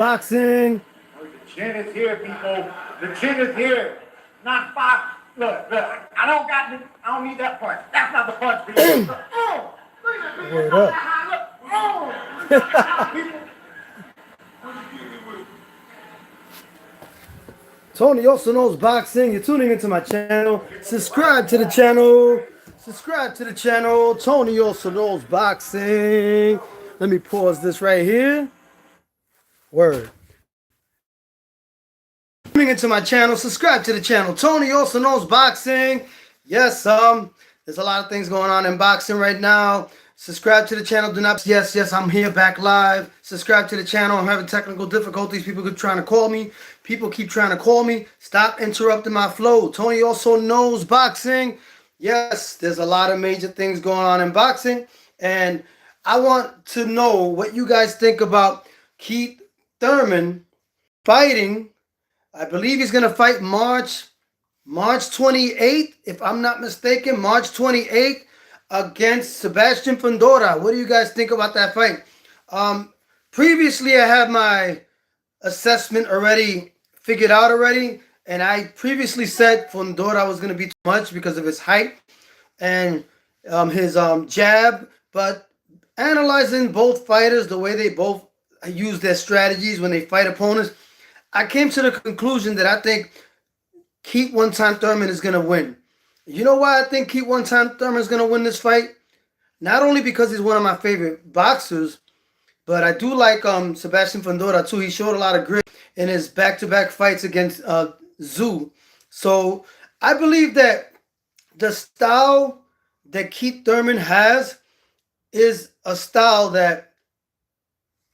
Boxing. The chin is here, people. The chin is here. Not five. Look. I don't need that punch. That's not the punch for you. Look. Oh! Look at that. Word up. Look. Oh! Look at that, people. Tony also knows boxing. You're tuning into my channel. Subscribe to the channel. Subscribe to the channel. Tony also knows boxing. Let me pause this right here. Word. Tuning into my channel. Subscribe to the channel. Tony also knows boxing. Yes, there's a lot of things going on in boxing right now. Subscribe to the channel. Do not. Yes, I'm here back live. Subscribe to the channel. I'm having technical difficulties. People keep trying to call me. Stop interrupting my flow. Tony also knows boxing. Yes, there's a lot of major things going on in boxing. And I want to know what you guys think about Keith Thurman fighting. I believe he's going to fight March 28th, if I'm not mistaken. March 28th. Against Sebastion Fundora. What do you guys think about that fight? Previously, I had my assessment already figured out already, and I previously said Fundora was going to be too much because of his height and his jab. But analyzing both fighters, the way they both use their strategies when they fight opponents, I came to the conclusion that I think Keith One-Time Thurman is going to win. You know why I think Keith One-Time Thurman is going to win this fight? Not only because he's one of my favorite boxers, but I do like Sebastion Fundora too. He showed a lot of grit in his back-to-back fights against Zoo. So I believe that the style that Keith Thurman has is a style that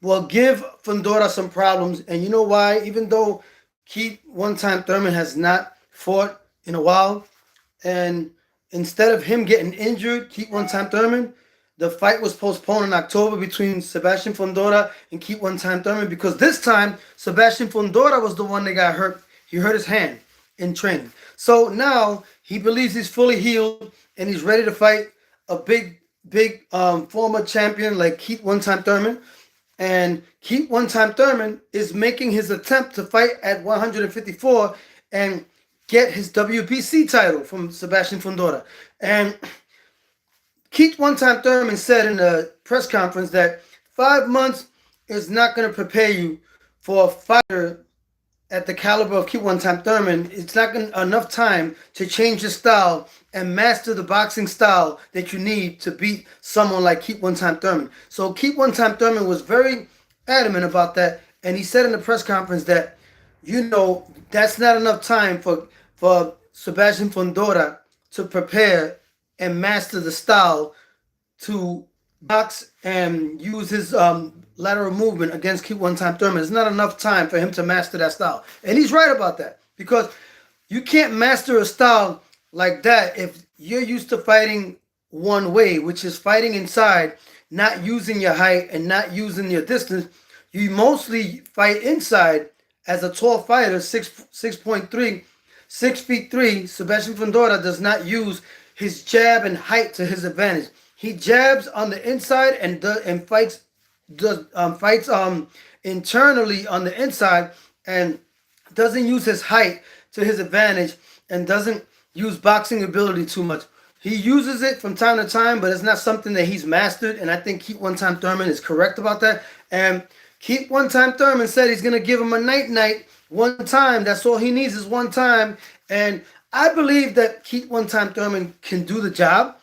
will give Fundora some problems. And you know why? Even though Keith One-Time Thurman has not fought in a while, and instead of him getting injured, Keith One-Time Thurman, the fight was postponed in October between Sebastion Fundora and Keith One-Time Thurman, because this time Sebastion Fundora was the one that got hurt. He hurt his hand in training. So now he believes he's fully healed and he's ready to fight a big former champion like Keith One-Time Thurman. And Keith One-Time Thurman is making his attempt to fight at 154 and get his WBC title from Sebastion Fundora. And Keith One-Time Thurman said in a press conference that 5 months is not going to prepare you for a fighter at the caliber of Keith One-Time Thurman. It's not enough time to change your style and master the boxing style that you need to beat someone like Keith One-Time Thurman. So Keith One-Time Thurman was very adamant about that, and he said in the press conference that, you know, that's not enough time for Sebastion Fundora to prepare and master the style to box and use his lateral movement against Keith One-Time Thurman. It's not enough time for him to master that style. And he's right about that, because you can't master a style like that if you're used to fighting one way, which is fighting inside, not using your height and not using your distance. You mostly fight inside as a tall fighter, 6'3", 6 feet 3. Sebastion Fundora does not use his jab and height to his advantage. He jabs on the inside and fights internally on the inside, and doesn't use his height to his advantage, and doesn't use boxing ability too much. He uses it from time to time, but it's not something that he's mastered. And I think Keith One-Time Thurman is correct about that. And Keith One-Time Thurman said he's going to give him a night one time. That's all he needs is one time. And I believe that Keith One-Time Thurman can do the job.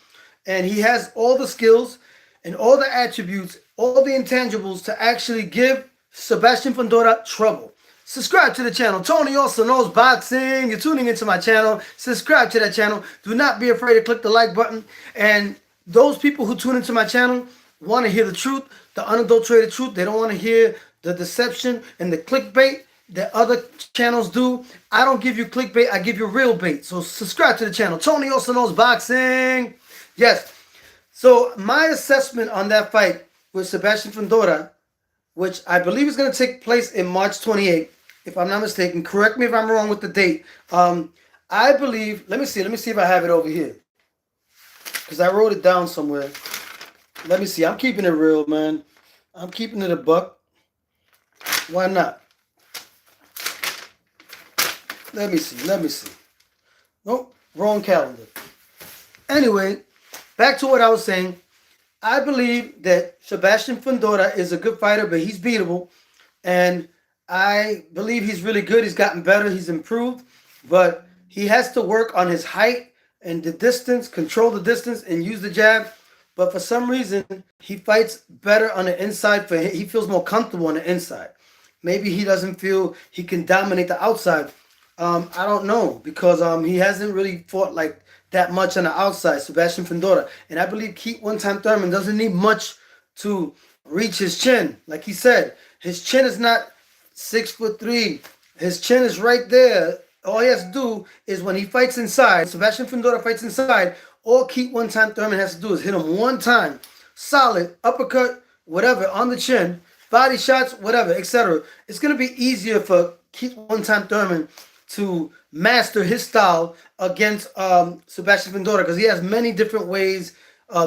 And he has all the skills and all the attributes, all the intangibles to actually give Sebastion Fundora trouble. Subscribe to the channel. Tony also knows boxing. You're tuning into my channel. Subscribe to that channel. Do not be afraid to click the like button. And those people who tune into my channel want to hear the truth, the unadulterated truth. They don't want to hear the deception and the clickbait that other channels do. I don't give you clickbait. I give you real bait. So subscribe to the channel. Tony also knows boxing. Yes. So my assessment on that fight with Sebastion Fundora, which I believe is going to take place in March 28th, if I'm not mistaken. Correct me if I'm wrong with the date. I believe, let me see if I have it over here, because I wrote it down somewhere. Let me see. I'm keeping it real, man. I'm keeping it a buck. Why not? Let me see. Nope, wrong calendar. Anyway, back to what I was saying. I believe that Sebastion Fundora is a good fighter, but he's beatable. And I believe he's really good. He's gotten better. He's improved. But he has to work on his height and the distance, control the distance, and use the jab. But for some reason, he fights better on the inside. He feels more comfortable on the inside. Maybe he doesn't feel he can dominate the outside. I don't know, because he hasn't really fought like that much on the outside, Sebastion Fundora. And I believe Keith one-time Thurman doesn't need much to reach his chin. Like he said, his chin is not 6'3". His chin is right there. All he has to do is when he fights inside, Sebastion Fundora fights inside, all Keith one-time Thurman has to do is hit him one time. Solid, uppercut, whatever, on the chin, body shots, whatever, etc. It's going to be easier for Keith one-time Thurman to master his style against Sebastion Fundora, because he has many different ways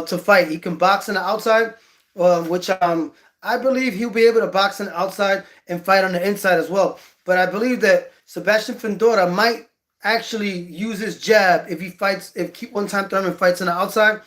to fight. He can box on the outside, which I believe he'll be able to box on the outside and fight on the inside as well. But I believe that Sebastion Fundora might actually use his jab if Keith one-time Thurman fights on the outside.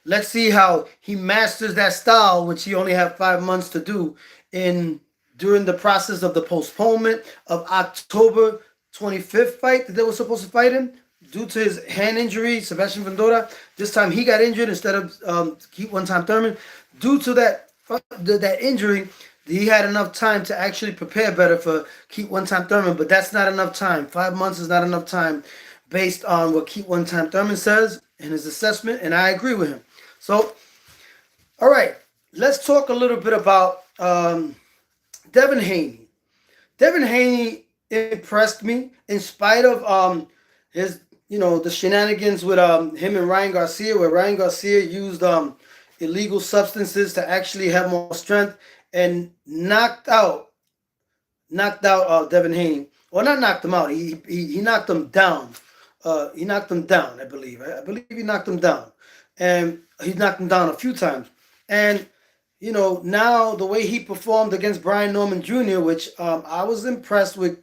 Let's see how he masters that style, which he only had 5 months to do during the process of the postponement of October 25th fight that they were supposed to fight him due to his hand injury. Sebastion Fundora, this time he got injured instead of Keith one-time Thurman. Due to that injury, he had enough time to actually prepare better for Keith one-time Thurman, but that's not enough time. 5 months is not enough time based on what Keith one-time Thurman says in his assessment, and I agree with him. So, all right, let's talk a little bit about Devin Haney. Devin Haney impressed me in spite of his, the shenanigans with him and Ryan Garcia, where Ryan Garcia used illegal substances to actually have more strength and knocked out Devin Haney. Well, not knocked him out. He knocked him down. He knocked him down, I believe. I believe he knocked him down. And he knocked him down a few times. And now the way he performed against Brian Norman Jr., which I was impressed with,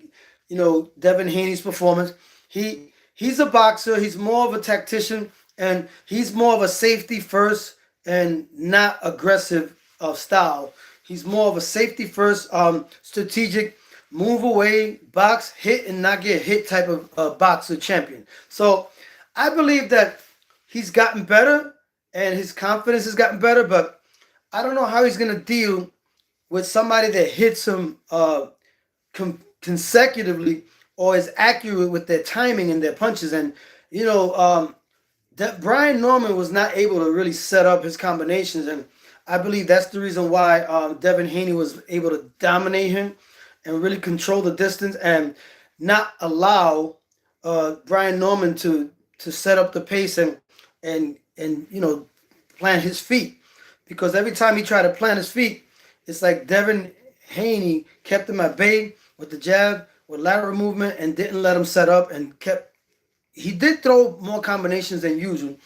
Devin Haney's performance. He's a boxer. He's more of a tactician, and he's more of a safety first and not aggressive style. He's more of a safety first, strategic, move away, box, hit, and not get hit type of boxer champion. So I believe that he's gotten better and his confidence has gotten better, but I don't know how he's going to deal with somebody that hits him consecutively or is accurate with their timing and their punches. And, that Brian Norman was not able to really set up his combinations. And I believe that's the reason why Devin Haney was able to dominate him and really control the distance and not allow Brian Norman to set up the pace and plant his feet. Because every time he tried to plant his feet, it's like Devin Haney kept him at bay with the jab, with lateral movement, and didn't let him set up and he did throw more combinations than usual.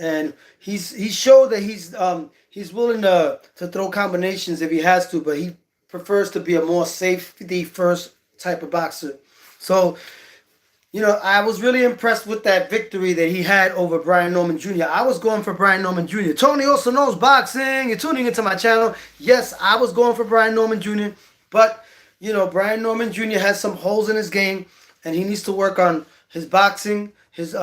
And he showed that he's willing to throw combinations if he has to, but he prefers to be a more safety first type of boxer. So, I was really impressed with that victory that he had over Brian Norman Jr. I was going for Brian Norman Jr. Tony also knows boxing. You're tuning into my channel. Yes, I was going for Brian Norman Jr. But, Brian Norman Jr. has some holes in his game, and he needs to work on his boxing, his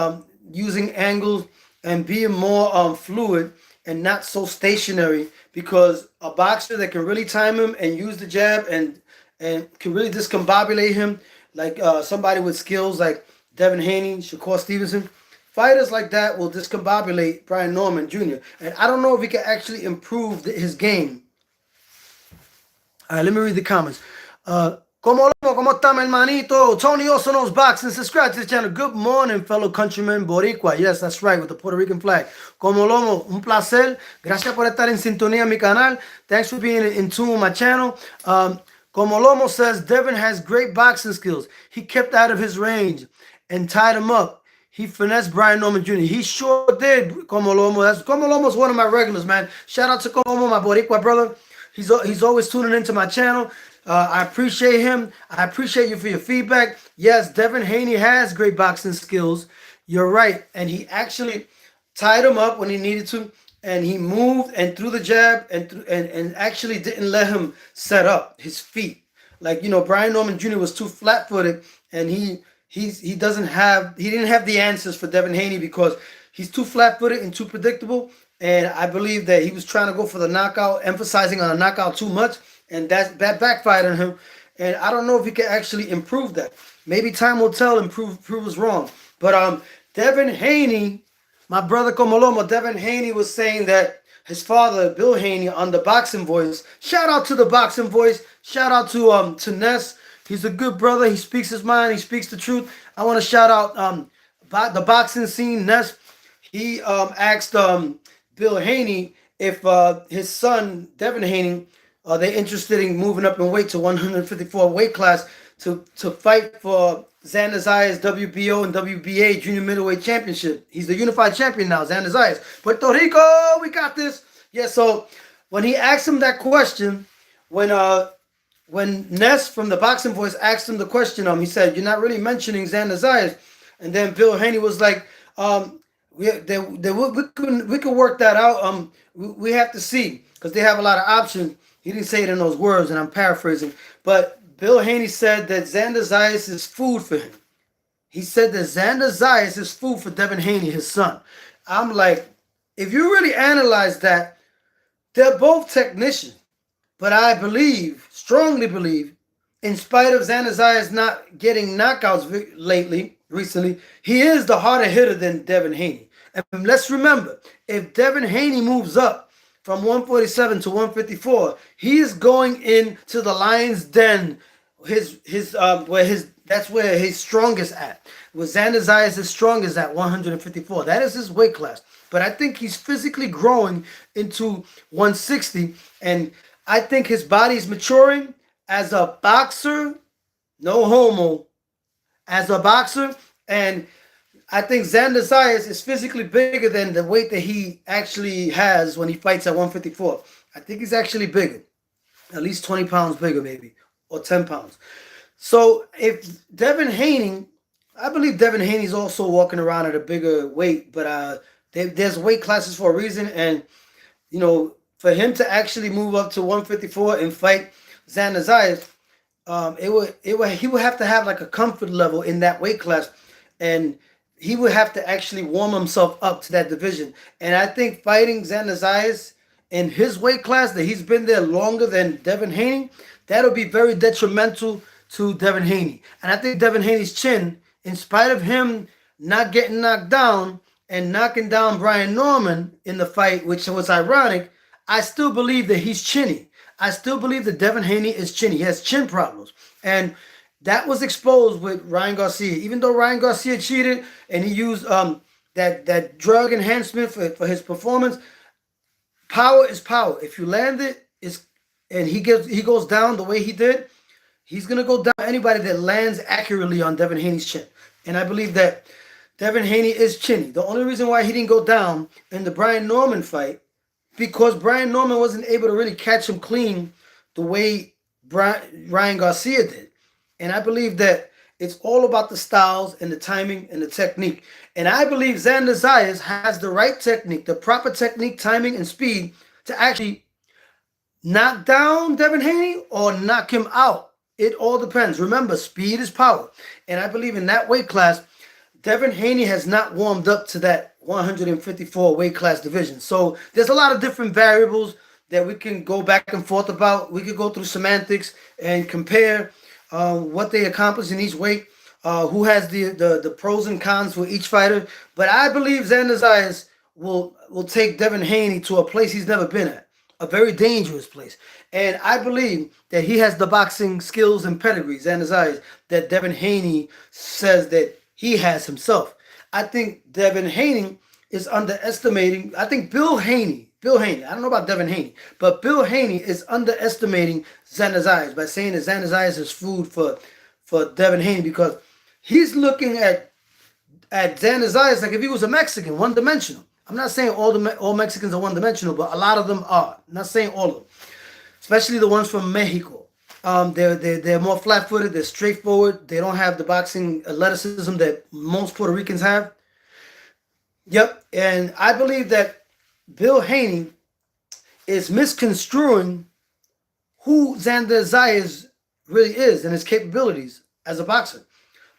using angles, and being more fluid and not so stationary, because a boxer that can really time him and use the jab and can really discombobulate him, like somebody with skills like Devin Haney, Shakur Stevenson, fighters like that will discombobulate Brian Norman Jr. And I don't know if he can actually improve his game. All right, let me read the comments. ¿Cómo está, mi hermanito? Tony also knows boxing. Subscribe to the channel. Good morning, fellow countrymen Boricua. Yes, that's right, with the Puerto Rican flag. Como Lomo, un placer. Gracias por estar en sintonía en mi canal. Thanks for being in tune with my channel. Como Lomo says, Devin has great boxing skills. He kept out of his range and tied him up. He finessed Brian Norman Jr. He sure did, Como Lomo. Como Lomo's one of my regulars, man. Shout out to Como, my Boricua brother. He's always tuning into my channel. I appreciate him. I appreciate you for your feedback. Yes, Devin Haney has great boxing skills. You're right. And he actually tied him up when he needed to. And he moved and threw the jab and actually didn't let him set up his feet. Like, Brian Norman Jr. was too flat-footed, and he didn't have the answers for Devin Haney because he's too flat-footed and too predictable. And I believe that he was trying to go for the knockout, emphasizing on a knockout too much, and that backfired on him. And I don't know if he can actually improve that. Maybe time will tell and prove us wrong. But Devin Haney, my brother Comolomo, Devin Haney was saying that his father, Bill Haney, on the Boxing Voice. Shout out to the Boxing Voice. Shout out to Ness. He's a good brother. He speaks his mind. He speaks the truth. I want to shout out the boxing scene. Ness. He asked Bill Haney if his son Devin Haney they're interested in moving up in weight to 154 weight class to fight for Xander Zayas WBO and WBA Junior Middleweight Championship. He's the unified champion now, Xander Zayas. Puerto Rico, we got this. Yeah, so when he asked him that question, when Ness from the Boxing Voice asked him the question, he said, "You're not really mentioning Xander Zayas." And then Bill Haney was like, we could work that out. We have to see because they have a lot of options. He didn't say it in those words, and I'm paraphrasing. But Bill Haney said that Xander Zayas is food for him. He said that Xander Zayas is food for Devin Haney, his son. I'm like, if you really analyze that, they're both technicians. But I strongly believe, in spite of Xander Zayas not getting knockouts recently, he is the harder hitter than Devin Haney. And let's remember, if Devin Haney moves up from 147 to 154, he is going into the lion's den. That's where his strongest at. Where Xander Zayas is strongest at 154. That is his weight class. But I think he's physically growing into 160, and I think his body is maturing as a boxer. No homo. As a boxer, and I think Xander Zayas is physically bigger than the weight that he actually has when he fights at 154. I think he's actually bigger. At least 20 pounds bigger, maybe. Or 10 pounds. So if Devin Haney, I believe Devin Haney's also walking around at a bigger weight. But there's weight classes for a reason. And, for him to actually move up to 154 and fight Xander Zayas, he would have to have like a comfort level in that weight class. And he would have to actually warm himself up to that division. And I think fighting Xander Zayas in his weight class, that he's been there longer than Devin Haney, that'll be very detrimental to Devin Haney. And I think Devin Haney's chin, in spite of him not getting knocked down and knocking down Brian Norman in the fight, which was ironic, I still believe that he's chinny. I still believe that Devin Haney is chinny. He has chin problems. And that was exposed with Ryan Garcia. Even though Ryan Garcia cheated and he used that drug enhancement for his performance, power is power. If you land it, and he goes down the way he did, he's gonna go down anybody that lands accurately on Devin Haney's chin. And I believe that Devin Haney is chinny. The only reason why he didn't go down in the Brian Norman fight, because Brian Norman wasn't able to really catch him clean the way Ryan Garcia did. And I believe that it's all about the styles and the timing and the technique. And I believe Xander Zayas has the right technique, the proper technique, timing, and speed to actually knock down Devin Haney or knock him out. It all depends. Remember, speed is power. And I believe in that weight class, Devin Haney has not warmed up to that 154 weight class division. So there's a lot of different variables that we can go back and forth about. We could go through semantics and compare what they accomplish in each weight, who has the pros and cons for each fighter. But I believe Xander Zayas will take Devin Haney to a place he's never been at, a very dangerous place. And I believe that he has the boxing skills and pedigree, Xander Zayas, that Devin Haney says that he has himself. I think Devin Haney is underestimating. I think Bill Haney, I don't know about Devin Haney, but Bill Haney is underestimating Xander Zayas by saying that Xander Zayas is food for Devin Haney, because he's looking at Xander Zayas like if he was a Mexican, one-dimensional. I'm not saying all Mexicans are one-dimensional, but a lot of them are. I'm not saying all of them, especially the ones from Mexico. They're more flat-footed. They're straightforward. They don't have the boxing athleticism that most Puerto Ricans have. Yep, and I believe that Bill Haney is misconstruing who Xander Zayas really is and his capabilities as a boxer.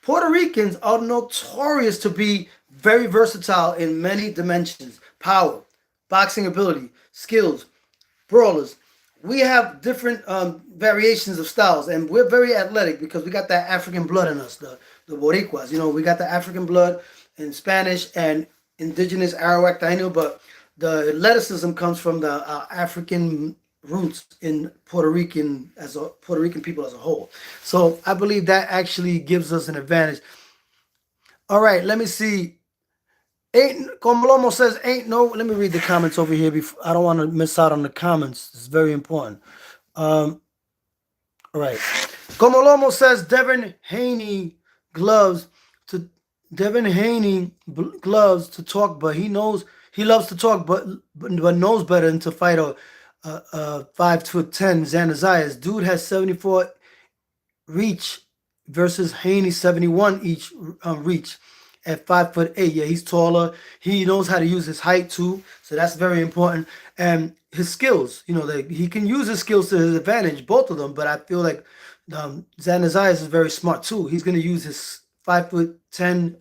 Puerto Ricans are notorious to be very versatile in many dimensions: power, boxing ability, skills, brawlers. We have different variations of styles, and we're very athletic because we got that African blood in us, the Boricuas. You know, we got the African blood in Spanish and indigenous Arawak Taino, but the athleticism comes from the African roots in Puerto Rican people as a whole. So I believe that actually gives us an advantage. All right, let me see. Comolomo says ain't no. Let me read the comments over here. I don't want to miss out on the comments. It's very important. All right. Comolomo says Devin Haney gloves to talk, but he loves to talk, but knows better than to fight a 5'10" Xander Zayas. Dude has 74 reach versus Haney 71 each reach at 5'8". Yeah, he's taller. He knows how to use his height too, so that's very important. And his skills, you know, he can use his skills to his advantage, both of them. But I feel like Xander Zayas is very smart too. He's going to use his 5'10"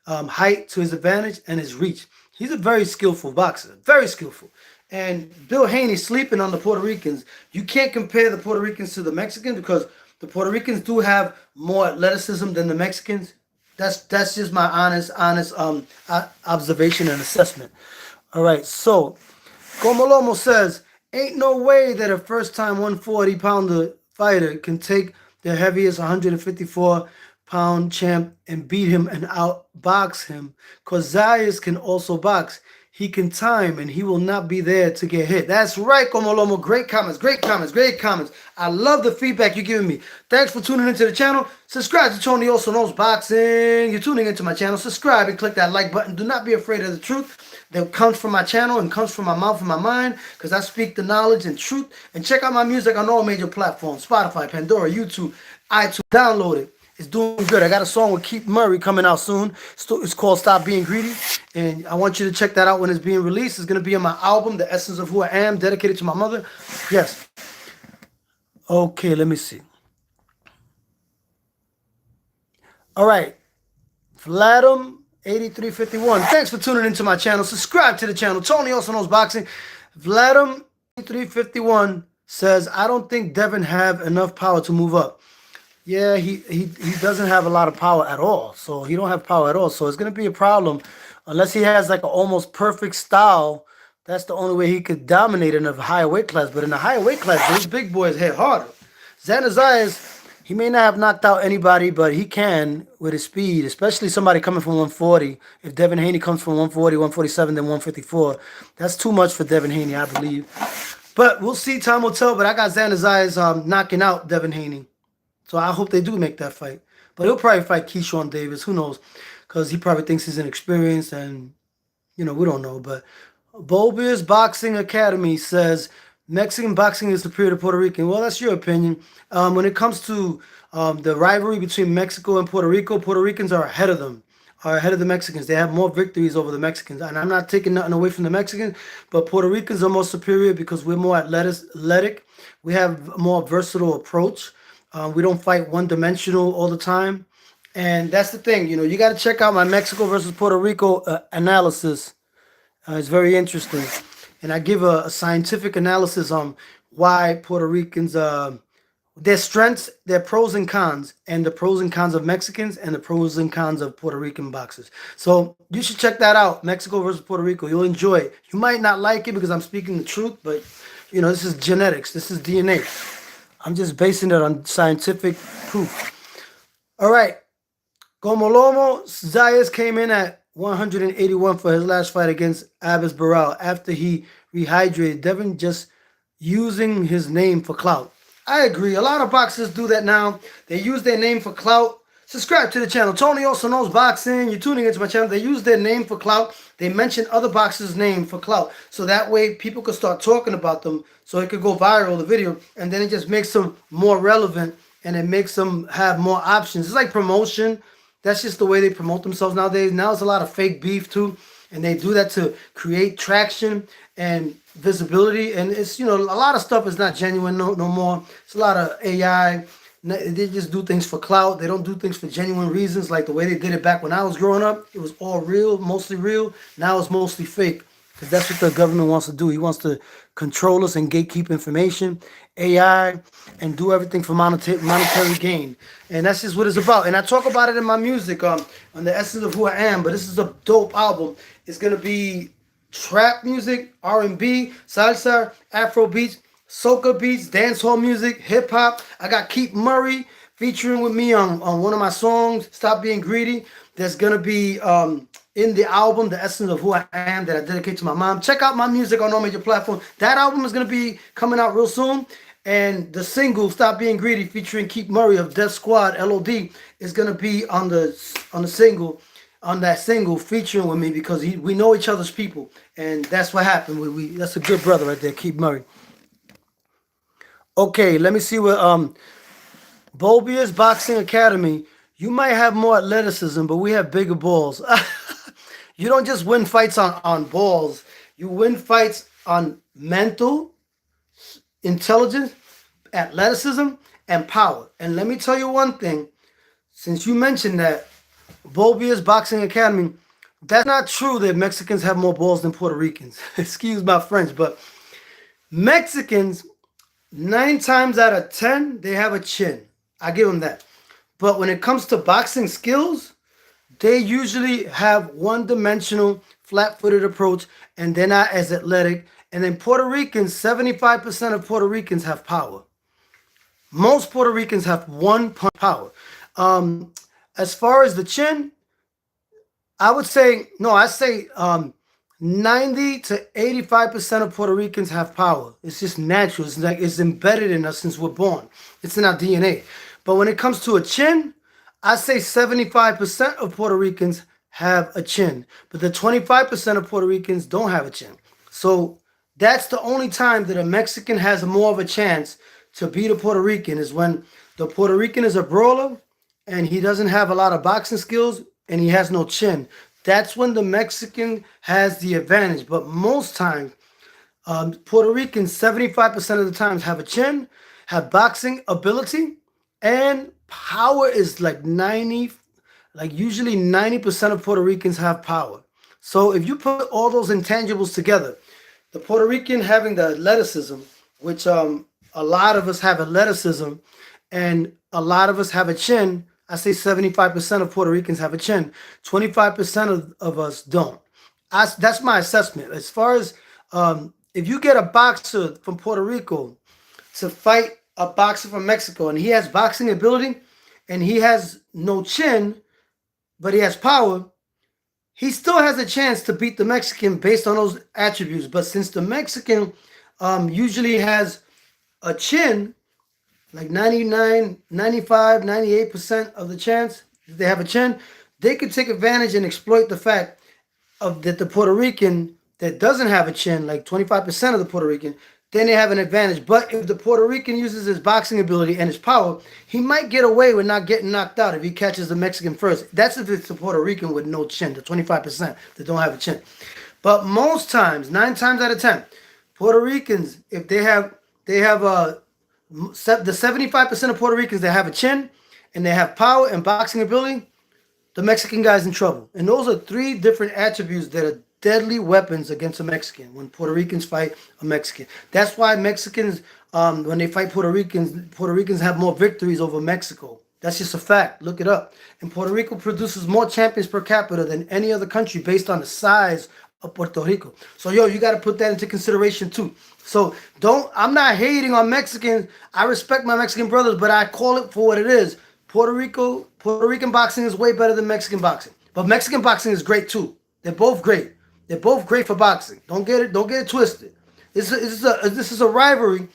height to his advantage and his reach. He's a very skillful boxer, very skillful. And Bill Haney sleeping on the Puerto Ricans. You can't compare the Puerto Ricans to the Mexicans because the Puerto Ricans do have more athleticism than the Mexicans. That's just my honest observation and assessment. All right, so Comolomo says, ain't no way that a first-time 140-pounder fighter can take the heaviest 154-pound champ and beat him and outbox him, because Zayas can also box. He can time, and he will not be there to get hit. That's right, Comolomo. Great comments, great comments, great comments. I love the feedback you're giving me. Thanks for tuning into the channel. Subscribe to Tony Also Knows Boxing. You're tuning into my channel. Subscribe and click that like button. Do not be afraid of the truth that comes from my channel and comes from my mouth and my mind, because I speak the knowledge and truth. And check out my music on all major platforms: Spotify, Pandora, YouTube, iTunes. Download it. It's doing good. I got a song with Keith Murray coming out soon. It's called Stop Being Greedy. And I want you to check that out when it's being released. It's going to be on my album, The Essence of Who I Am, dedicated to my mother. Yes. Okay, let me see. All right. Vladim8351. Thanks for tuning into my channel. Subscribe to the channel. Tony Also Knows Boxing. Vladim8351 says, I don't think Devin have enough power to move up. Yeah, he doesn't have a lot of power at all. So he don't have power at all. So it's going to be a problem unless he has like an almost perfect style. That's the only way he could dominate in a higher weight class. But in a higher weight class, those big boys hit harder. Xander Zayas, he may not have knocked out anybody, but he can with his speed, especially somebody coming from 140. If Devin Haney comes from 140, 147, then 154, that's too much for Devin Haney, I believe. But we'll see. Time will tell. But I got Xander Zayas knocking out Devin Haney. So I hope they do make that fight. But he'll probably fight Keyshawn Davis. Who knows? Because he probably thinks he's inexperienced, and, you know, we don't know. But Bobia's Boxing Academy says Mexican boxing is superior to Puerto Rican. Well, that's your opinion. When it comes to the rivalry between Mexico and Puerto Rico, Puerto Ricans are ahead of them, are ahead of the Mexicans. They have more victories over the Mexicans. And I'm not taking nothing away from the Mexicans, but Puerto Ricans are more superior because we're more athletic. We have a more versatile approach. We don't fight one-dimensional all the time. And that's the thing. You know, you got to check out my Mexico versus Puerto Rico analysis. It's very interesting. And I give a scientific analysis on why Puerto Ricans, their strengths, their pros and cons, and the pros and cons of Mexicans and the pros and cons of Puerto Rican boxers. So you should check that out, Mexico versus Puerto Rico. You'll enjoy it. You might not like it because I'm speaking the truth, but, you know, this is genetics. This is DNA. I'm just basing it on scientific proof. All right. Comolomo Zayas came in at 181 for his last fight against Abbas Barral after he rehydrated. Devin just using his name for clout. I agree. A lot of boxers do that now. They use their name for clout Subscribe to the channel. Tony also knows boxing. You're tuning into my channel. They use their name for clout. They mention other boxers' name for clout. So that way people could start talking about them. So it could go viral, the video. And then it just makes them more relevant. And it makes them have more options. It's like promotion. That's just the way they promote themselves nowadays. Now it's a lot of fake beef too. And they do that to create traction and visibility. And it's, you know, a lot of stuff is not genuine no more. It's a lot of AI. They just do things for clout. They don't do things for genuine reasons, like the way they did it back when I was growing up. It was all real, mostly real. Now it's mostly fake, because that's what the government wants to do. He wants to control us and gatekeep information, AI, and do everything for monetary gain. And that's just what it's about. And I talk about it in my music, on the essence of who I am. But this is a dope album. It's gonna be trap music, R&B, salsa, Afro beats, soca beats, dancehall music, hip hop. I got Keith Murray featuring with me on one of my songs, Stop Being Greedy. There's gonna be in the album, The Essence of Who I Am, that I dedicate to my mom. Check out my music on all major platforms. That album is gonna be coming out real soon. And the single, Stop Being Greedy, featuring Keith Murray of Death Squad, LOD, is gonna be on that single featuring with me, because we know each other's people. And that's what happened. That's a good brother right there, Keith Murray. Okay, let me see what Bobia's Boxing Academy. You might have more athleticism, but we have bigger balls. You don't just win fights on balls. You win fights on mental intelligence, athleticism, and power. And let me tell you one thing. Since you mentioned that, Bobia's Boxing Academy, that's not true that Mexicans have more balls than Puerto Ricans. Excuse my French, but Mexicans, 9 times out of 10, they have a chin. I give them that. But when it comes to boxing skills, they usually have one-dimensional, flat-footed approach, and they're not as athletic. And then Puerto Ricans, 75% of Puerto Ricans have power. Most Puerto Ricans have one-punch power. As far as the chin, I say 90 to 85% of Puerto Ricans have power. It's just natural. It's like it's embedded in us since we're born. It's in our DNA. But when it comes to a chin, I say 75% of Puerto Ricans have a chin. But the 25% of Puerto Ricans don't have a chin. So that's the only time that a Mexican has more of a chance to beat a Puerto Rican, is when the Puerto Rican is a brawler and he doesn't have a lot of boxing skills and he has no chin. That's when the Mexican has the advantage. But most times, Puerto Ricans, 75% of the times, have a chin, have boxing ability, and power is like 90, like usually 90% of Puerto Ricans have power. So if you put all those intangibles together, the Puerto Rican having the athleticism, which a lot of us have athleticism, and a lot of us have a chin. I say 75% of Puerto Ricans have a chin. 25% of us don't. That's my assessment. As far as if you get a boxer from Puerto Rico to fight a boxer from Mexico, and he has boxing ability and he has no chin, but he has power, he still has a chance to beat the Mexican based on those attributes. But since the Mexican usually has a chin, like 99, 95, 98% of the chance they have a chin, they could take advantage and exploit the fact of that the Puerto Rican that doesn't have a chin, like 25% of the Puerto Rican, then they have an advantage. But if the Puerto Rican uses his boxing ability and his power, he might get away with not getting knocked out if he catches the Mexican first. That's if it's the Puerto Rican with no chin, the 25% that don't have a chin. But most times, 9 times out of 10, Puerto Ricans, if they have the 75% of Puerto Ricans that have a chin and they have power and boxing ability, the Mexican guy's in trouble. And those are 3 different attributes that are deadly weapons against a Mexican when Puerto Ricans fight a Mexican. That's why Mexicans, when they fight Puerto Ricans have more victories over Mexico. That's just a fact. Look it up. And Puerto Rico produces more champions per capita than any other country based on the size of Puerto Rico. So, you got to put that into consideration too. So, I'm not hating on Mexicans. I respect my Mexican brothers, but I call it for what it is. Puerto Rican boxing is way better than Mexican boxing. But Mexican boxing is great too. They're both great. They're both great for boxing. Don't get it twisted. This is a rivalry,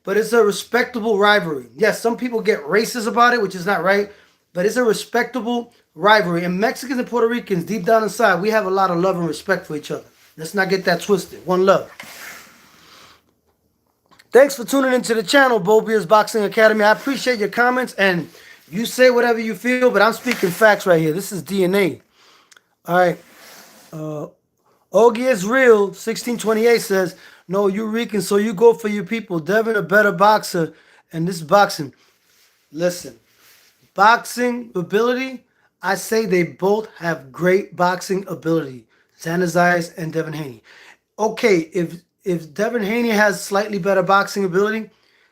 but it's a respectable rivalry. Yes, some people get racist about it, which is not right. but it's a respectable rivalry. And Mexicans and Puerto Ricans, deep down inside, we have a lot of love and respect for each other. Let's not get that twisted. One love. Thanks for tuning into the channel, Bo Beers Boxing Academy. I appreciate your comments, and you say whatever you feel, but I'm speaking facts right here. This is DNA. All right. Ogie is real. 1628 says, no, you Rican, so you go for your people. Devin a better boxer, and this is boxing. Listen, boxing ability, I say they both have great boxing ability. Xander Zayas and Devin Haney. Okay, if Devin Haney has slightly better boxing ability,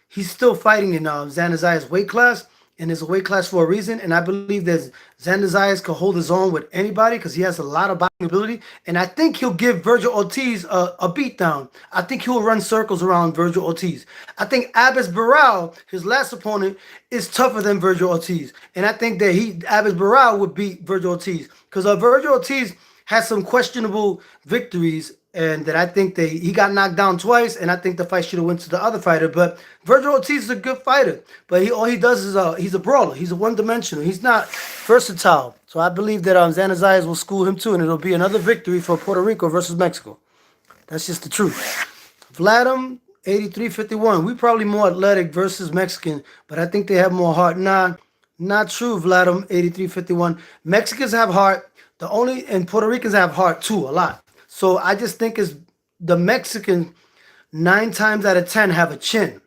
he's still fighting in Xander Zayas' weight class, and there's a weight class for a reason. And I believe that Xander Zayas can hold his own with anybody because he has a lot of boxing ability. And I think he'll give Virgil Ortiz a beatdown. I think he'll run circles around Virgil Ortiz. I think Abbas Barral, his last opponent, is tougher than Virgil Ortiz. And I think that Abbas Barral would beat Virgil Ortiz because Virgil Ortiz has some questionable victories, and that I think that he got knocked down twice, and I think the fight should have went to the other fighter. But Virgil Ortiz is a good fighter, but all he does is he's a brawler. He's a one-dimensional. He's not versatile. So I believe that Xander Zayas will school him too, and it'll be another victory for Puerto Rico versus Mexico. That's just the truth. Vladimir 8351. We probably more athletic versus Mexican, but I think they have more heart. Nah, not true, Vladimir 8351. Mexicans have heart. And Puerto Ricans have heart too, a lot. So I just think it's the Mexican 9 times out of 10 have a chin.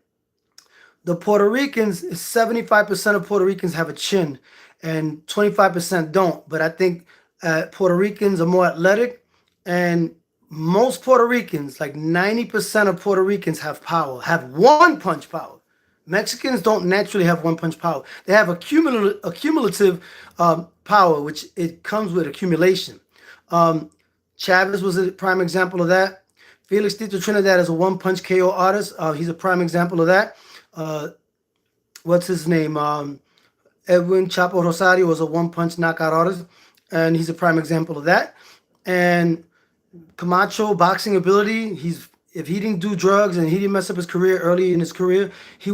The Puerto Ricans, 75% of Puerto Ricans have a chin and 25% don't. But I think Puerto Ricans are more athletic, and most Puerto Ricans, like 90% of Puerto Ricans have power, have one-punch power. Mexicans don't naturally have one-punch power. They have a cumulative power, which it comes with accumulation. Chavez was a prime example of that. Felix Tito Trinidad is a one-punch KO artist. He's a prime example of that. What's his name? Edwin Chapo Rosario was a one-punch knockout artist, and he's a prime example of that. And Camacho, boxing ability, if he didn't do drugs and he didn't mess up his career early in his career, he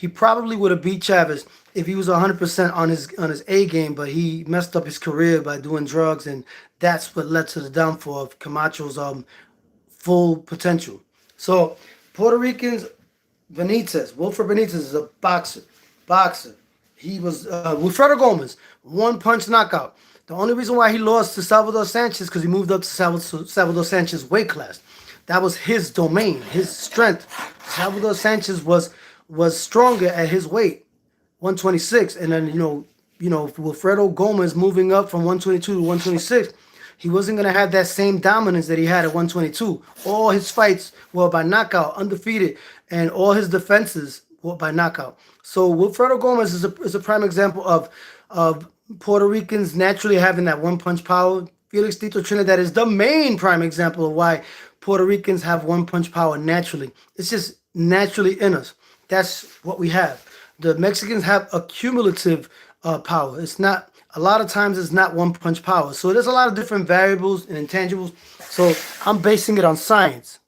probably would have beat Chavez if he was 100% on his A game, but he messed up his career by doing drugs, and that's what led to the downfall of Camacho's full potential. So Puerto Ricans, Wilfred Benitez is a boxer. He was Wilfredo Gomez, one-punch knockout. The only reason why he lost to Salvador Sanchez because he moved up to Salvador Sanchez's weight class. That was his domain, his strength. Salvador Sanchez was stronger at his weight, 126, and then you know Wilfredo Gomez moving up from 122 to 126. He wasn't going to have that same dominance that he had at 122. All his fights were by knockout, undefeated, and all his defenses were by knockout. So Wilfredo Gomez is a prime example of Puerto Ricans naturally having that one-punch power. Felix Tito Trinidad is the main prime example of why Puerto Ricans have one-punch power naturally. It's just naturally in us. That's what we have. The Mexicans have a cumulative power. It's not, a lot of times it's not one-punch power. So there's a lot of different variables and intangibles. So I'm basing it on science.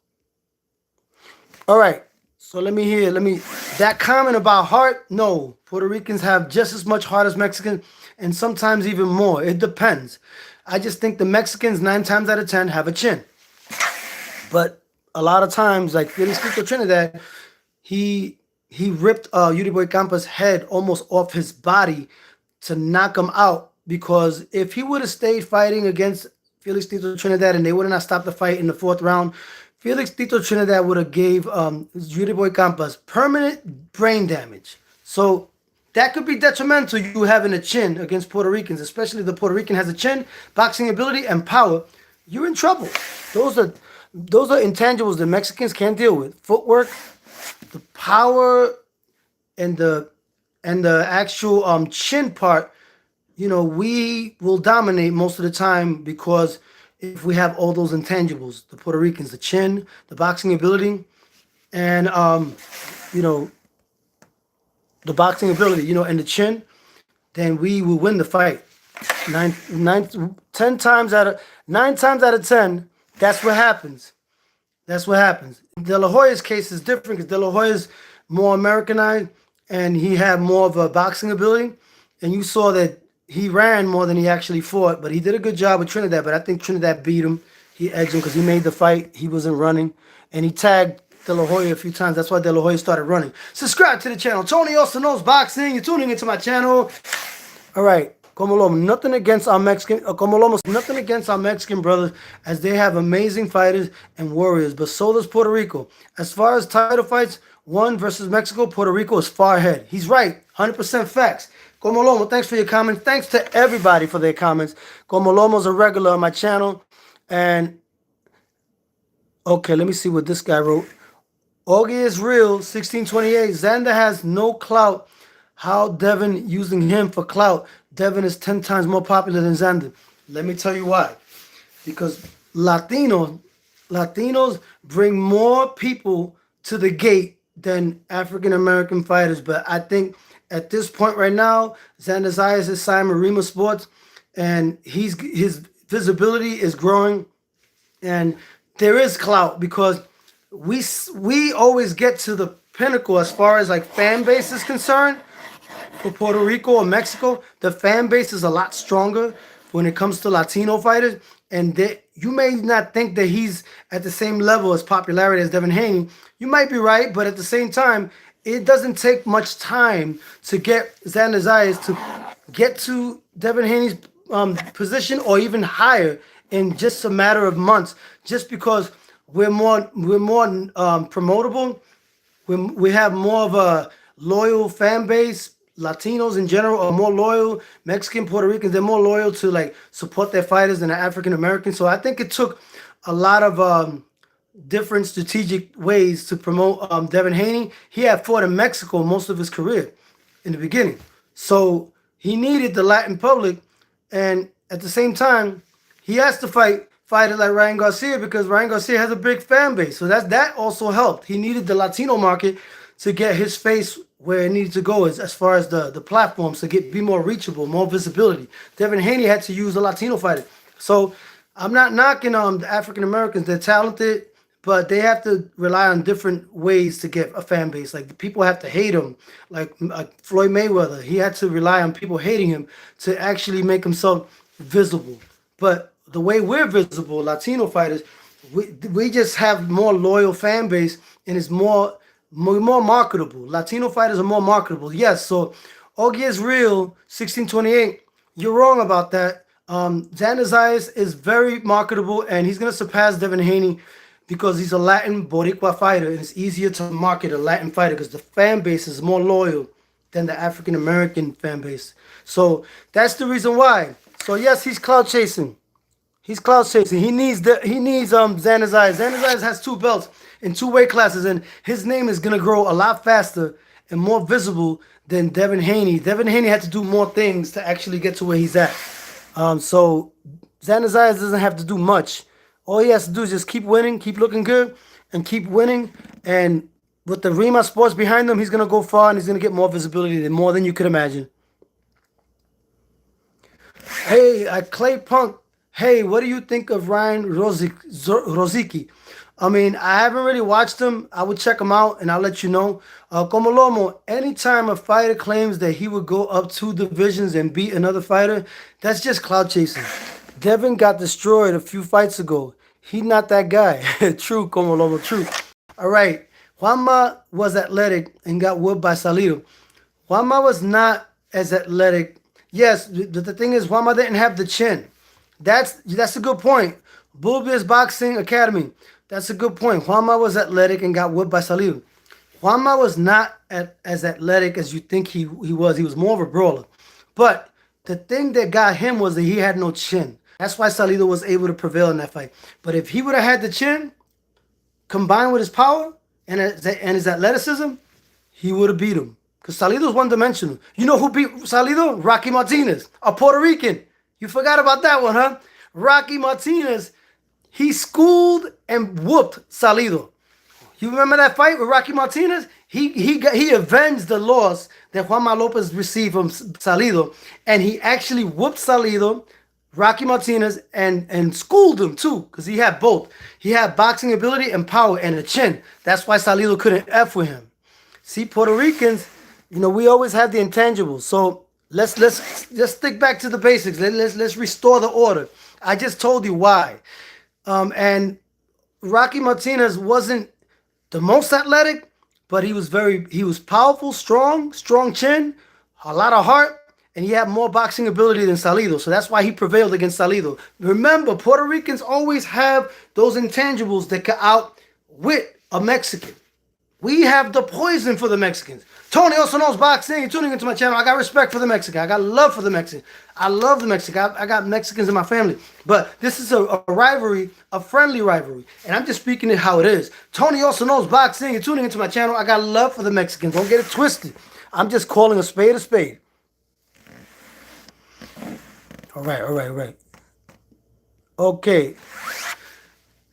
All right. So that comment about heart, no. Puerto Ricans have just as much heart as Mexicans, and sometimes even more. It depends. I just think the Mexicans 9 times out of 10 have a chin. But a lot of times, like Felix Tito Trinidad, he ripped Yuri Boy Campa's head almost off his body to knock him out, because if he would have stayed fighting against Felix Tito Trinidad and they would have not stopped the fight in the 4th round, Felix Tito Trinidad would have gave Yuri Boy Campas permanent brain damage. So that could be detrimental, you having a chin against Puerto Ricans, especially if the Puerto Rican has a chin, boxing ability, and power. You're in trouble. Those are intangibles that Mexicans can't deal with. Footwork, the power, and the actual chin part, we will dominate most of the time, because if we have all those intangibles, the Puerto Ricans, the chin, the boxing ability, and the boxing ability, and the chin, then we will win the fight. 9 times out of 10, that's what happens. That's what happens. De La Hoya's case is different because De La Hoya's more Americanized and he had more of a boxing ability. and you saw that he ran more than he actually fought, but he did a good job with Trinidad. But I think Trinidad beat him. He edged him because he made the fight. He wasn't running, and he tagged De La Hoya a few times. That's why De La Hoya started running. Subscribe to the channel. Tony also knows boxing. You're tuning into my channel. All right. Como Lomo, nothing against our Mexican, Como Lomo, nothing against our Mexican brothers, as they have amazing fighters and warriors, but so does Puerto Rico. As far as title fights, one versus Mexico, Puerto Rico is far ahead. He's right, 100% facts. Como Lomo, thanks for your comments. Thanks to everybody for their comments. Como Lomo's a regular on my channel, and okay, let me see what this guy wrote. Augie is real, 1628. Xander has no clout. How Devin using him for clout? Devin is 10 times more popular than Xander. Let me tell you why. Because Latinos bring more people to the gate than African American fighters. But I think at this point right now, Xander Zayas is signed Marima Sports, and his visibility is growing, and there is clout because we always get to the pinnacle as far as like fan base is concerned. For Puerto Rico or Mexico, the fan base is a lot stronger when it comes to Latino fighters, and you may not think that he's at the same level as popularity as Devin Haney. You might be right, but at the same time, it doesn't take much time to get Xander Zayas to get to Devin Haney's position or even higher in just a matter of months, just because we're more promotable. We have more of a loyal fan base. Latinos in general are more loyal. Mexican, Puerto Ricans, they're more loyal to like support their fighters than the African Americans. So I think it took a lot of different strategic ways to promote Devin Haney. He had fought in Mexico most of his career in the beginning. So he needed the Latin public, and at the same time, he has to fight fighters like Ryan Garcia because Ryan Garcia has a big fan base. So that also helped. He needed the Latino market to get his face where it needed to go as far as the platforms to be more reachable, more visibility. Devin Haney had to use a Latino fighter. So I'm not knocking the African Americans. They're talented, but they have to rely on different ways to get a fan base. Like the people have to hate him. Like Floyd Mayweather, he had to rely on people hating him to actually make himself visible. But the way we're visible, Latino fighters, we just have more loyal fan base, and it's more marketable. Latino fighters are more marketable. Yes, so Augie is real, 1628. You're wrong about that. Xander Zayas is very marketable, and he's going to surpass Devin Haney because he's a Latin Boricua fighter, and it's easier to market a Latin fighter because the fan base is more loyal than the African American fan base. So that's the reason why. So yes, he's clout chasing. He's clout chasing. He needs Xander Zayas. Xander Zayas has 2 belts in 2 weight classes, and his name is gonna grow a lot faster and more visible than Devin Haney. Devin Haney had to do more things to actually get to where he's at. So Xander Zayas doesn't have to do much. All he has to do is just keep winning, keep looking good, and keep winning. And with the Rima Sports behind him, he's gonna go far, and he's gonna get more visibility more than you could imagine. Hey, Clay Punk. Hey, what do you think of Ryan Rozicki? I mean, I haven't really watched him. I would check him out, and I'll let you know. Como Lomo, anytime a fighter claims that he would go up 2 divisions and beat another fighter, that's just clout chasing. Devin got destroyed a few fights ago. He's not that guy. True, Como Lomo, true. All right. Juanma was athletic and got whooped by Salido. Juanma was not as athletic. Yes, the thing is, Juanma didn't have the chin. That's a good point. Bulbius Boxing Academy. That's a good point. Juanma was athletic and got whipped by Salido. Juanma was not as athletic as you think he was. He was more of a brawler. But the thing that got him was that he had no chin. That's why Salido was able to prevail in that fight. But if he would have had the chin, combined with his power and his athleticism, he would have beat him. Because Salido's one-dimensional. You know who beat Salido? Rocky Martinez, a Puerto Rican. You forgot about that one, huh? Rocky Martinez, he schooled and whooped Salido. You remember that fight with Rocky Martinez? He avenged the loss that Juanma Lopez received from Salido, and he actually whooped Salido, Rocky Martinez, and schooled him too, because he had both. He had boxing ability and power and a chin. That's why Salido couldn't F with him. See, Puerto Ricans, you know, we always have the intangibles. So Let's stick back to the basics. Let's restore the order. I just told you why. And Rocky Martinez wasn't the most athletic, but he was powerful, strong chin, a lot of heart, and he had more boxing ability than Salido. So that's why he prevailed against Salido. Remember, Puerto Ricans always have those intangibles that can outwit a Mexican. We have the poison for the Mexicans. Tony also knows boxing. You're tuning into my channel. I got respect for the Mexican. I got love for the Mexican. I love the Mexican. I got Mexicans in my family. But this is a rivalry, a friendly rivalry. And I'm just speaking it how it is. Tony also knows boxing. You're tuning into my channel. I got love for the Mexicans. Don't get it twisted. I'm just calling a spade a spade. All right. Okay.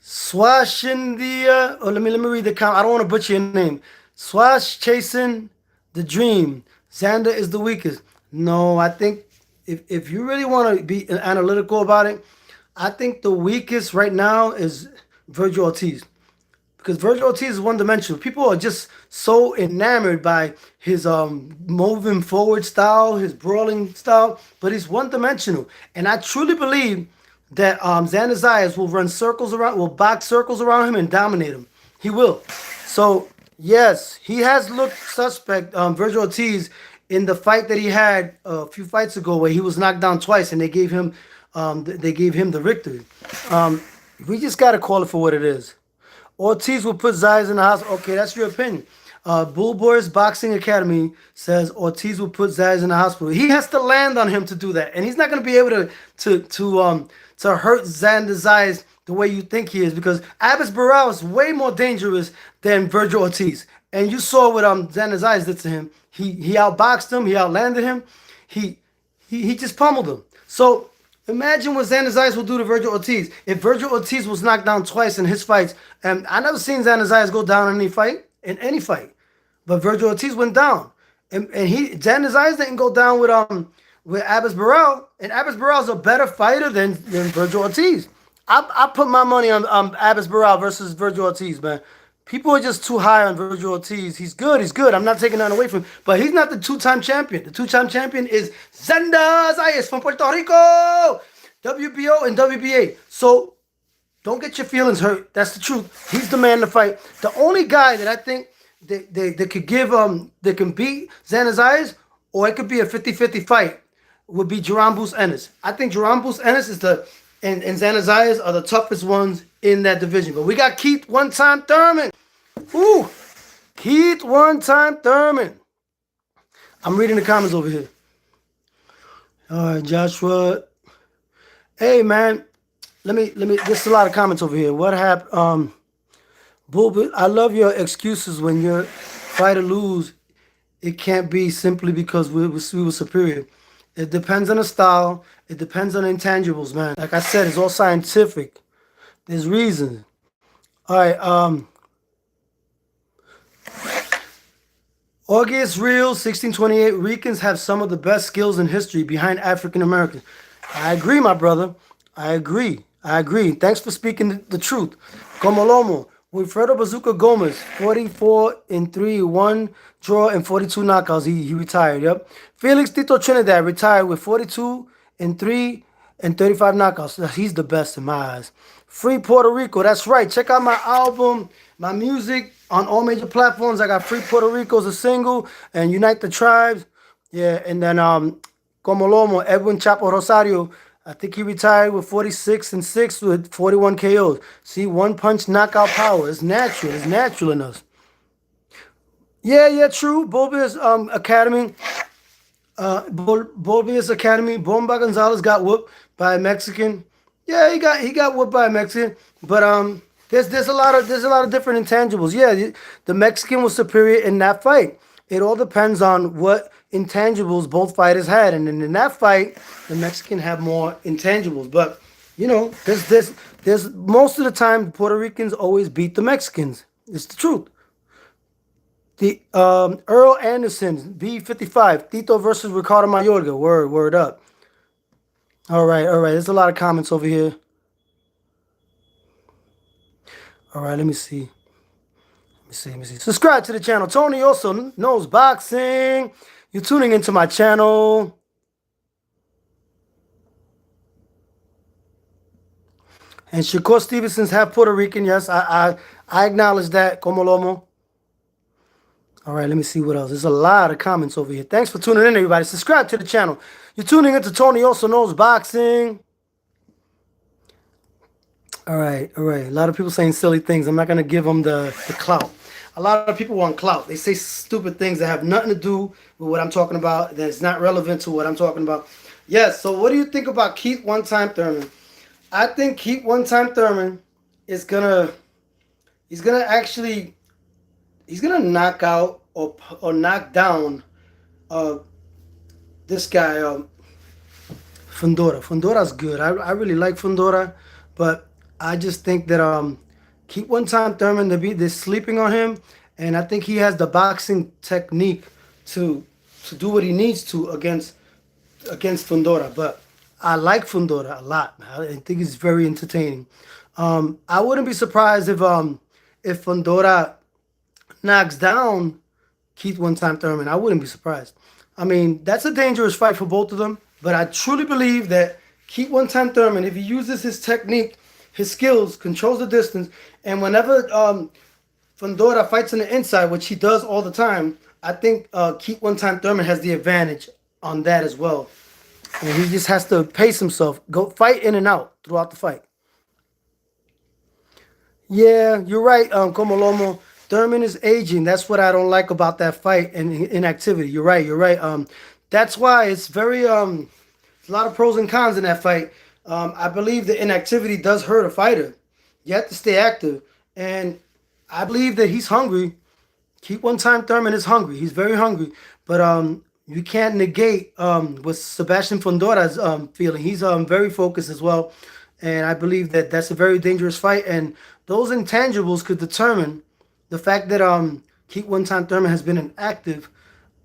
Swashindia. Oh, let me read the comment. I don't want to butcher your name. Swash chasing the dream. Xander is the weakest. No, I think if you really want to be analytical about it, I think the weakest right now is Virgil Ortiz. Because Virgil Ortiz is one-dimensional. People are just so enamored by his moving forward style, his brawling style, but he's one-dimensional. And I truly believe that Xander Zayas will box circles around him and dominate him. He will. So, yes, he has looked suspect, Virgil Ortiz, in the fight that he had a few fights ago where he was knocked down twice and they gave him the victory. We just got to call it for what it is. Ortiz will put Zayas in the hospital. Okay, that's your opinion. Bull Boys Boxing Academy says Ortiz will put Zayas in the hospital. He has to land on him to do that, and he's not going to be able to hurt Xander Zayas the way you think he is, because Abbas Barrel is way more dangerous than Virgil Ortiz. And you saw what Xander Zayas did to him. He outboxed him. He outlanded him. He just pummeled him. So imagine what Xander Zayas will do to Virgil Ortiz. If Virgil Ortiz was knocked down twice in his fights, and I never seen Xander Zayas go down in any fight, but Virgil Ortiz went down, and Xander Zayas didn't go down with Abbas Barrel, and Abbas Barrel is a better fighter than Virgil Ortiz. I put my money on Abbas Barrel versus Virgil Ortiz, man. People are just too high on Virgil Ortiz. He's good. I'm not taking that away from him. But he's not the two-time champion. The two-time champion is Xander Zayas from Puerto Rico. WBO and WBA. So don't get your feelings hurt. That's the truth. He's the man to fight. The only guy that I think they could give that can beat Xander Zayas, or it could be a 50-50 fight, would be Jerome Boots Ennis. I think Jerome Boots Ennis and Xander Zayas are the toughest ones in that division. But we got Keith One-Time Thurman. Ooh, Keith One-Time Thurman. I'm reading the comments over here. All right, Joshua. Hey, man. Let me. There's a lot of comments over here. What happened? Bull, I love your excuses when your fighter lose. It can't be simply because we were superior. It depends on the style. It depends on the intangibles, man. Like I said, it's all scientific. There's reasons. All right. August Real 1628. Ricans have some of the best skills in history behind African Americans. I agree, my brother. I agree. Thanks for speaking the truth. Como Lomo. Wilfredo Bazooka Gomez, 44-3, 1 draw and 42 knockouts. He retired, yep. Felix Tito Trinidad retired with 42-3 and 35 knockouts. He's the best in my eyes. Free Puerto Rico, that's right. Check out my album, my music on all major platforms. I got Free Puerto Rico as a single and Unite the Tribes. Yeah, and then Como Lomo, Edwin Chapo Rosario. I think he retired with 46-6 with 41 KOs. See, one punch knockout power. It's natural. It's natural in us. Yeah, true. Bolbia's Academy. Bolbia's Academy. Bomba Gonzalez got whooped by a Mexican. Yeah, he got whooped by a Mexican. But there's a lot of different intangibles. Yeah, the Mexican was superior in that fight. It all depends on what intangibles both fighters had, and in that fight, the Mexican had more intangibles. But you know, there's most of the time Puerto Ricans always beat the Mexicans. It's the truth. The Earl Anderson B55 Tito versus Ricardo Mayorga. Word up. All right. There's a lot of comments over here. All right, let me see. Subscribe to the channel. Tony also knows boxing. You're tuning into my channel. And Shakur Stevenson's half Puerto Rican. Yes, I acknowledge that. Como Lomo. All right, let me see what else. There's a lot of comments over here. Thanks for tuning in, everybody. Subscribe to the channel. You're tuning into Tony Also Knows Boxing. All right. A lot of people saying silly things. I'm not going to give them the clout. A lot of people want clout. They say stupid things that have nothing to do with what I'm talking about, that's not relevant to what I'm talking about. Yes, so what do you think about Keith One Time Thurman? I think Keith One Time Thurman is he's gonna knock out or knock down this guy Fundora. Fundora's good. I really like Fundora, but I just think that Keith One Time Thurman, they're sleeping on him, and I think he has the boxing technique to do what he needs to against Fundora. But I like Fundora a lot. I think he's very entertaining. I wouldn't be surprised if Fundora knocks down Keith One Time Thurman. I wouldn't be surprised. I mean, that's a dangerous fight for both of them. But I truly believe that Keith One Time Thurman, if he uses his technique, his skills, controls the distance, and whenever Fundora fights on the inside, which he does all the time, I think Keith One Time Thurman has the advantage on that as well. And he just has to pace himself, go fight in and out throughout the fight. Yeah, you're right, Como Lomo. Thurman is aging. That's what I don't like about that fight and inactivity. You're right. That's why it's very a lot of pros and cons in that fight. I believe the inactivity does hurt a fighter. You have to stay active, and I believe that he's hungry. Keith One Time Thurman is hungry. He's very hungry, but you can't negate what Sebastion Fundora's feeling. He's very focused as well, and I believe that that's a very dangerous fight. And those intangibles could determine the fact that Keith One Time Thurman has been inactive.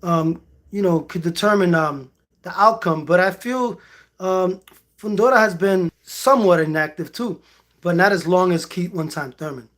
Could determine the outcome. But I feel Fundora has been somewhat inactive too, but not as long as Keith One Time Thurman.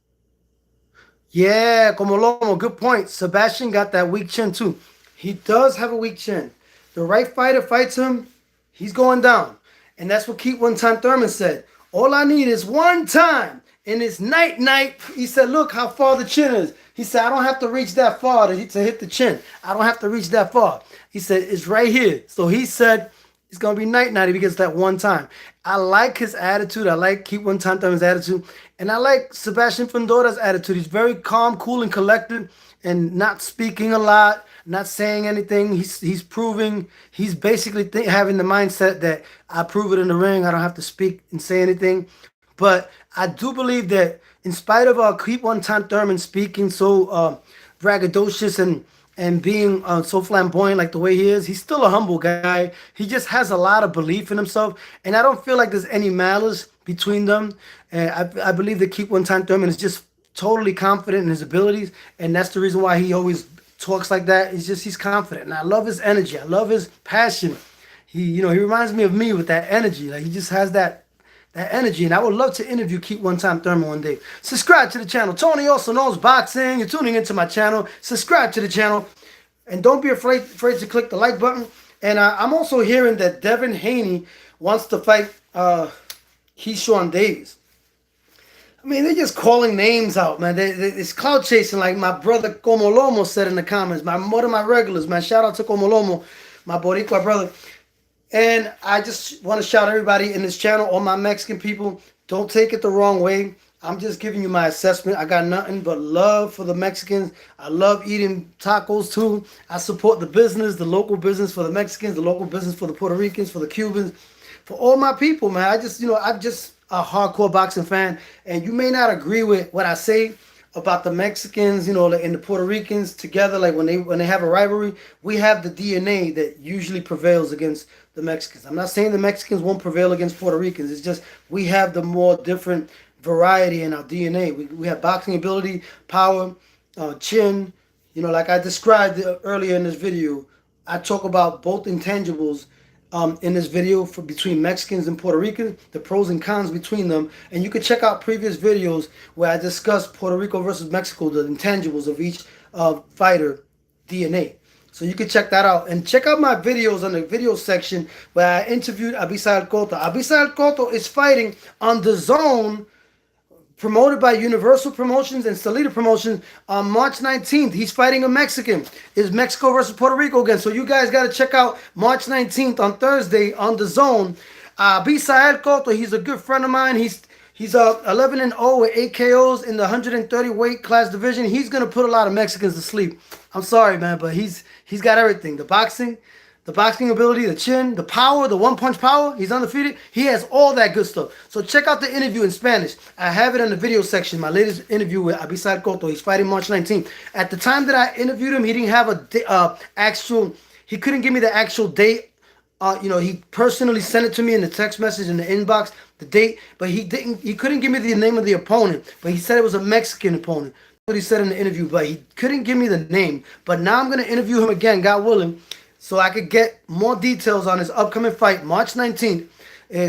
Yeah, Como Lomo, good point. Sebastion got that weak chin too. He does have a weak chin. The right fighter fights him, he's going down. And that's what Keith One Time Thurman said. All I need is one time. And it's night. He said, look how far the chin is. He said, I don't have to reach that far to hit the chin. I don't have to reach that far. He said, it's right here. So he said, it's going to be night if he gets that one time. I like his attitude. I like Keith One Time Thurman's attitude. And I like Sebastion Fundora's attitude. He's very calm, cool, and collected, and not speaking a lot, not saying anything. He's proving, he's basically having the mindset that I prove it in the ring. I don't have to speak and say anything. But I do believe that in spite of Keith One Time Thurman speaking so braggadocious and being so flamboyant like the way he is, he's still a humble guy. He just has a lot of belief in himself. And I don't feel like there's any malice between them. And I believe that Keith One Time Thurman is just totally confident in his abilities. And that's the reason why he always talks like that. He's confident. And I love his energy. I love his passion. He reminds me of me with that energy. Like he just has that energy, and I would love to interview Keith One Time Thurman one day. Subscribe to the channel. Tony Also Knows Boxing. You're tuning into my channel. Subscribe to the channel, and don't be afraid to click the like button. And I'm also hearing that Devin Haney wants to fight Keyshawn Davis. I mean, they're just calling names out, man. It's cloud chasing, like my brother Como Lomo said in the comments. One of my regulars, man. Shout out to Como Lomo, my Boricua brother. And I just want to shout everybody in this channel, all my Mexican people, don't take it the wrong way. I'm just giving you my assessment. I got nothing but love for the Mexicans. I love eating tacos too. I support the business, the local business for the Mexicans, the local business for the Puerto Ricans, for the Cubans, for all my people, man. I'm just a hardcore boxing fan. And you may not agree with what I say about the Mexicans, and the Puerto Ricans together, like when they have a rivalry, we have the DNA that usually prevails against the Mexicans. I'm not saying the Mexicans won't prevail against Puerto Ricans. It's just we have the more different variety in our DNA. We have boxing ability, power, chin. Like I described earlier in this video, I talk about both intangibles in this video between Mexicans and Puerto Ricans, the pros and cons between them. And you can check out previous videos where I discuss Puerto Rico versus Mexico, the intangibles of each fighter DNA. So you can check that out. And check out my videos on the video section where I interviewed Abisal Cotto. Abisal Cotto is fighting on the Zone, promoted by Universal Promotions and Salida Promotions on March 19th. He's fighting a Mexican. It's Mexico versus Puerto Rico again. So you guys got to check out March 19th on Thursday on the Zone. Abisael Cotto, he's a good friend of mine. He's 11-0 with 8 KOs in the 130 weight class division. He's going to put a lot of Mexicans to sleep. I'm sorry, man, but he's got everything. The boxing ability, the chin, the power, the one-punch power. He's undefeated. He has all that good stuff. So check out the interview in Spanish. I have it in the video section, my latest interview with Abisal Cotto. He's fighting March 19th. At the time that I interviewed him, he didn't have he couldn't give me the actual date. He personally sent it to me in the text message in the inbox, the date, but he couldn't give me the name of the opponent, but he said it was a Mexican opponent. That's what he said in the interview, but he couldn't give me the name. But now I'm going to interview him again, God willing, so I could get more details on his upcoming fight, March 19th.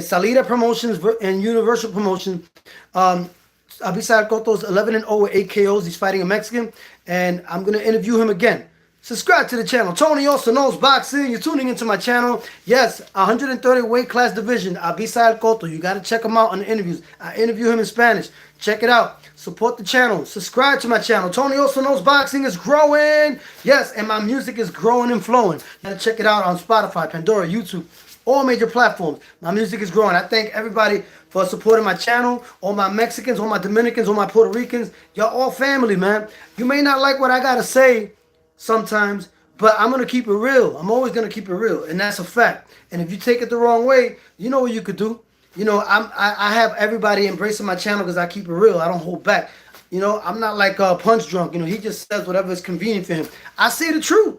Salida Promotions and Universal Promotions. Abisal Cotto's 11-0 with 8 KOs. He's fighting a Mexican, and I'm going to interview him again. Subscribe to the channel. Tony also knows boxing. You're tuning into my channel. Yes, 130 weight class division. Abisal Cotto. You got to check him out on the interviews. I interview him in Spanish. Check it out. Support the channel. Subscribe to my channel. Tony also knows boxing is growing. Yes, and my music is growing and flowing. You got to check it out on Spotify, Pandora, YouTube, all major platforms. My music is growing. I thank everybody for supporting my channel. All my Mexicans, all my Dominicans, all my Puerto Ricans. Y'all all family, man. You may not like what I got to say sometimes, but I'm going to keep it real. I'm always going to keep it real, and that's a fact. And if you take it the wrong way, you know what you could do. I have everybody embracing my channel because I keep it real. I don't hold back. I'm not like Punch Drunk. He just says whatever is convenient for him. I say the truth.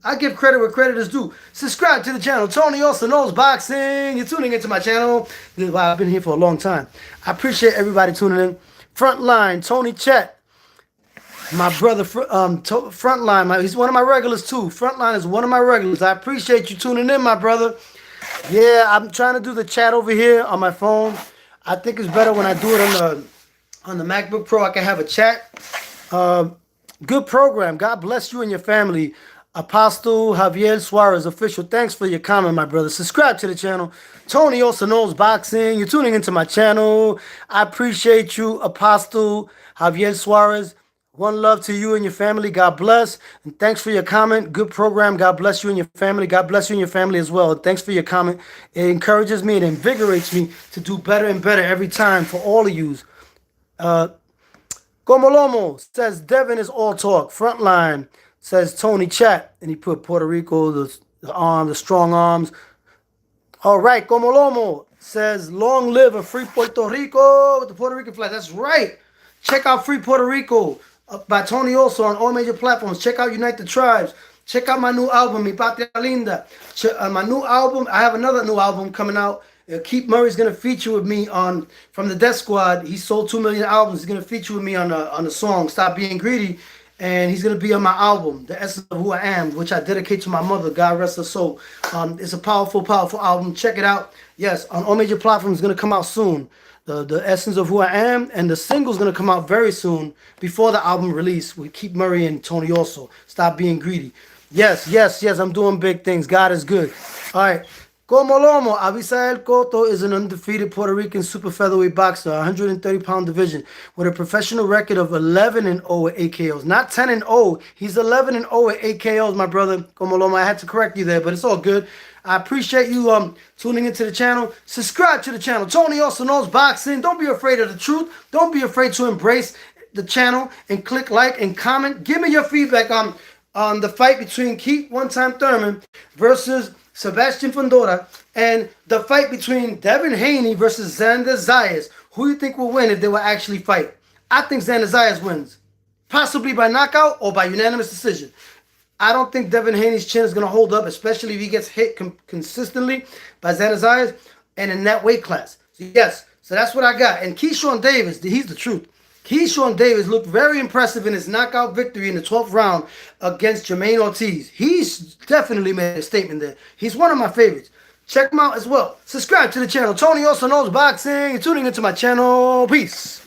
I give credit where credit is due. Subscribe to the channel. Tony also knows boxing. You're tuning into my channel. This is why I've been here for a long time. I appreciate everybody tuning in. Frontline, Tony Chet. My brother, Frontline, he's one of my regulars too. Frontline is one of my regulars. I appreciate you tuning in, my brother. Yeah, I'm trying to do the chat over here on my phone. I think it's better when I do it on the MacBook Pro. I can have a chat. Good program. God bless you and your family. Apostle Javier Suarez, official. Thanks for your comment, my brother. Subscribe to the channel. Tony also knows boxing. You're tuning into my channel. I appreciate you, Apostle Javier Suarez. One love to you and your family. God bless. And thanks for your comment. Good program. God bless you and your family. God bless you and your family as well. Thanks for your comment. It encourages me. It invigorates me to do better and better every time for all of you. Gomolomo says Devin is all talk. Frontline says Tony Chat. And he put Puerto Rico, the strong arms. All right. Gomolomo says long live a free Puerto Rico with the Puerto Rican flag. That's right. Check out Free Puerto Rico by Tony also on all major platforms. Check out Unite the Tribes. Check out my new album, Mi Patria Linda. My new album, I have another new album coming out. Keith Murray's going to feature with me from the Death Squad. He sold 2 million albums. He's going to feature with me on the song Stop Being Greedy. And he's going to be on my album, The Essence of Who I Am, which I dedicate to my mother, God rest her soul. It's a powerful, powerful album. Check it out. Yes, on all major platforms. It's going to come out soon. The Essence of Who I Am, and the single's going to come out very soon before the album release with Keith Murray and Tony also. Stop Being Greedy. Yes, I'm doing big things. God is good. All right. Como Lomo, Abisal Cotto is an undefeated Puerto Rican super featherweight boxer, 130-pound division, with a professional record of 11-0 with 8 KOs. Not 10-0. He's 11-0 with 8 KOs, my brother. Como Lomo, I had to correct you there, but it's all good. I appreciate you tuning into the channel. Subscribe to the channel. Tony also knows boxing. Don't be afraid of the truth. Don't be afraid to embrace the channel and click like and comment. Give me your feedback on the fight between Keith Thurman versus Sebastion Fundora, and the fight between Devin Haney versus Xander Zayas. Who do you think will win if they will actually fight? I think Xander Zayas wins. Possibly by knockout or by unanimous decision. I don't think Devin Haney's chin is going to hold up, especially if he gets hit consistently by Xander Zayas and in that weight class. So yes, so that's what I got. And Keyshawn Davis, he's the truth. Keyshawn Davis looked very impressive in his knockout victory in the 12th round against Jermaine Ortiz. He's definitely made a statement there. He's one of my favorites. Check him out as well. Subscribe to the channel. Tony also knows boxing. You're tuning into my channel. Peace.